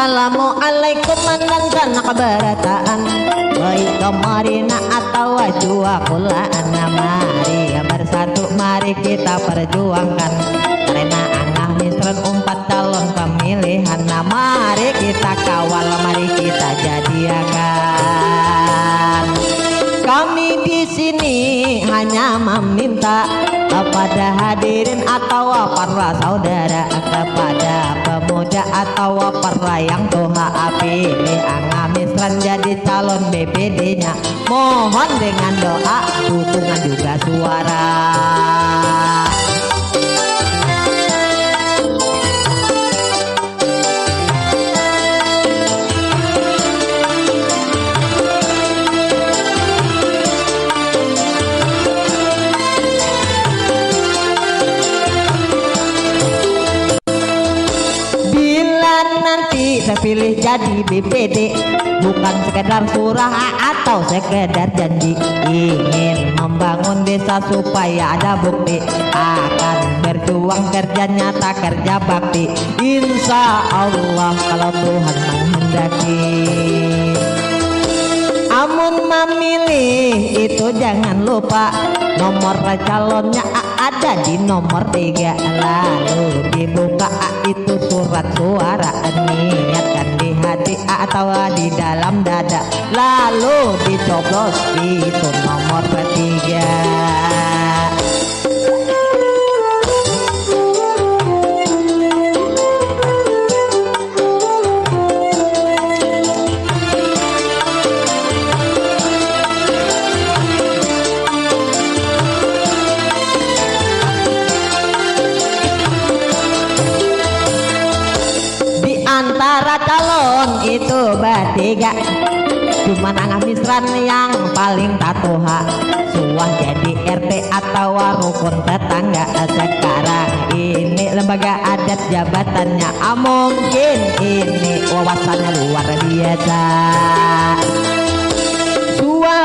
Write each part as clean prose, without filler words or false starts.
Assalamualaikum mandan kabarataan baik kemarina atau jua kulaan. Mari bersatu, mari kita perjuangkan karena angah misran 4 calon pemilihan. Mari kita kawal, mari kita jadikan. Kami di sini hanya meminta kepada hadirin atau para saudara, kepada pemuda atau para yang toha pilih angah misran jadi calon BPD-nya. Mohon dengan doa, dukungan juga suara. Terpilih jadi BPD bukan sekedar surah atau sekedar janji, ingin membangun desa supaya ada bukti, akan berjuang kerja nyata, kerja bakti. Insya Allah kalau Tuhan menghendaki. Amun memilih itu jangan lupa nomor calonnya ada di nomor 3, lalu dibuka itu surat suara, niatkan di hati atau di dalam dada, lalu dicoblos itu nomor 3. Antara calon itu bertiga, cuman angah misran yang paling tatoha, suah jadi RT atau rukun tetangga. Sekarang ini lembaga adat jabatannya, mungkin ini wawasannya luar biasa.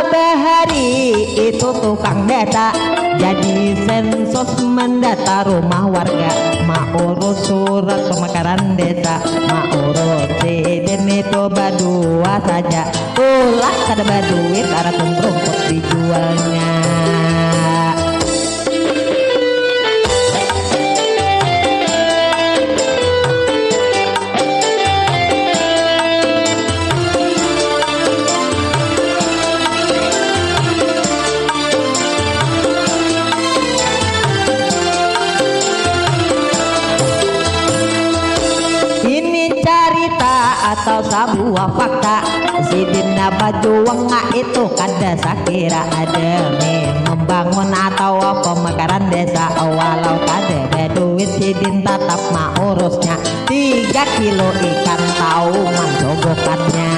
Bahari itu tukang data, jadi sensus mendata rumah warga, mau urus surat pemekaran desa, mau urus sidin itu berdua saja, ulah kada berduit arah rumput dijualnya. Atau sebuah fakta, sidina bajuang itu kada sakira demi membangun atau pemekaran desa, walau kada berduit sidin tetap mau urusnya. 3 kilo ikan tahu mencogokannya.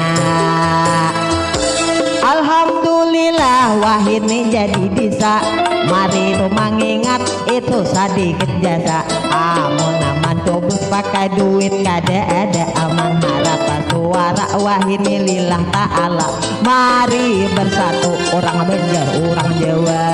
Alhamdulillah wah ini jadi bisa, mari rumah ingat itu sedikit jasa. Amun aman cobus pakai duit kada ada, aman harap suara wah ini lillah ta'ala. Mari bersatu orang Banjar orang Jawa.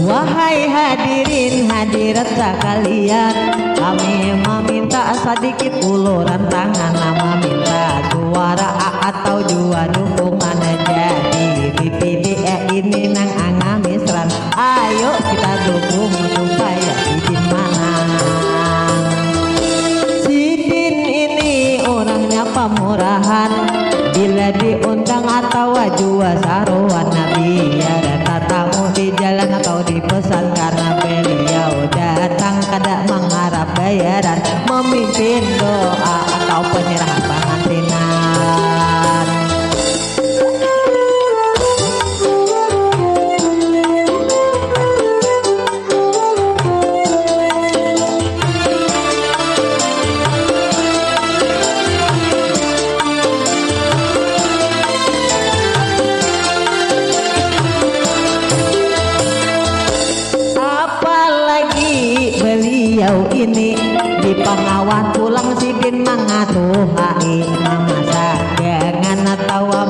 Wahai hadirin hadirat sekalian, kami meminta sedikit uluran tangan, meminta suara atau jua dukungan jadi BPD ini nang angah misran. Ayo kita dukung supaya sidin menang. Sidin ini orangnya pemurahan, bila diundang atau jua saruan, biar tamu di jalan atau di pesan, karena beliau datang kada mengharap bayaran, memimpin doa atau penyerahan pengantinan.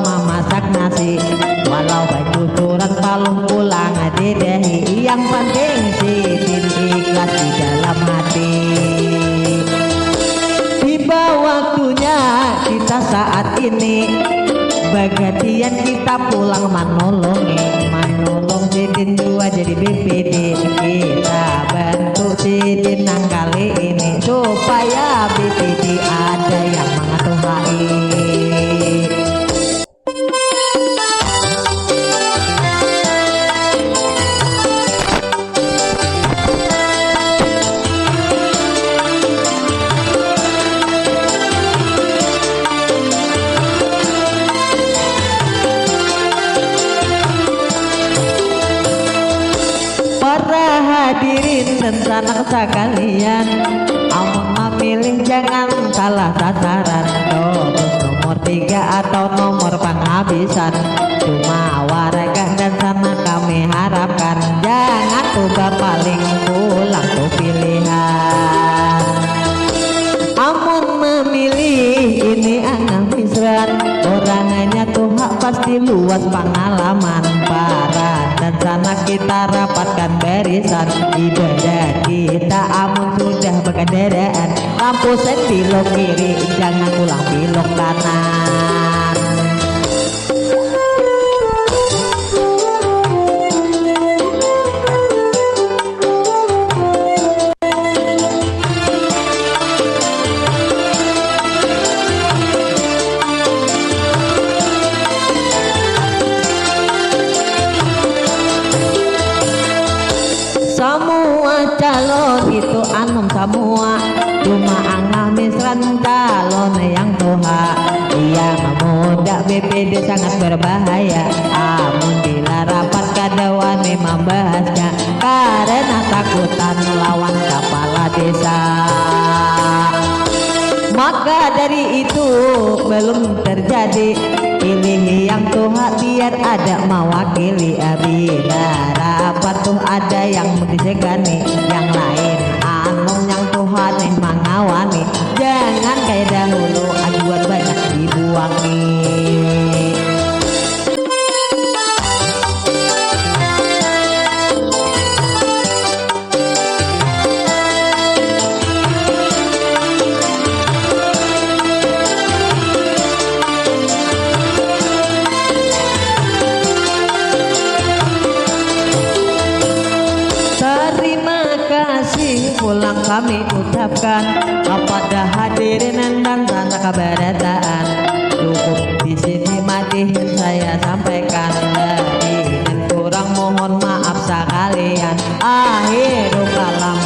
memasak nasi, walau baju turun palung pulang adedahi, yang penting Sidin ikhlas di dalam hati. Tiba waktunya kita saat ini bagatian kita pulang manolong Sidin dua jadi BPD, kita bantu Sidin nang kali ini supaya BPD ada yang mengatur HI. Hadirin dan sanak sekalian, amun memilih jangan salah sasaran, terus nomor 3 atau nomor penghabisan. Cuma warga dan sanak kami harapkan jangan coba paling pulang tuh pilihan. Amun memilih ini anak misran, orangnya tuh hak pasti luas pengalaman. Para dan sanak kita rapatkan barisan, ibadah kita amun sudah berkendaraan, lampu sen belok kiri jangan ulang belok kanan. Semua calon itu anom semua, cuma angah misran calon yang tuha. Ia memudak BPD sangat berbahaya, amun bila rapat kadawan memang bahasnya, karena takutan lawan kepala desa. Maka dari itu belum terjadi, pilih yang tuha biar ada mewakili. Bila rapat tuh ada yang disegani, yang lain anom yang tuhan yang mengawani. Jangan kayak dahulu aduan banyak dibuangi. Pulang kami ucapkan kepada hadirin dan sanak keberadaan. Cukup di sini matihin saya sampaikan, lebih dan kurang mohon maaf sekalian. Akhirul kalam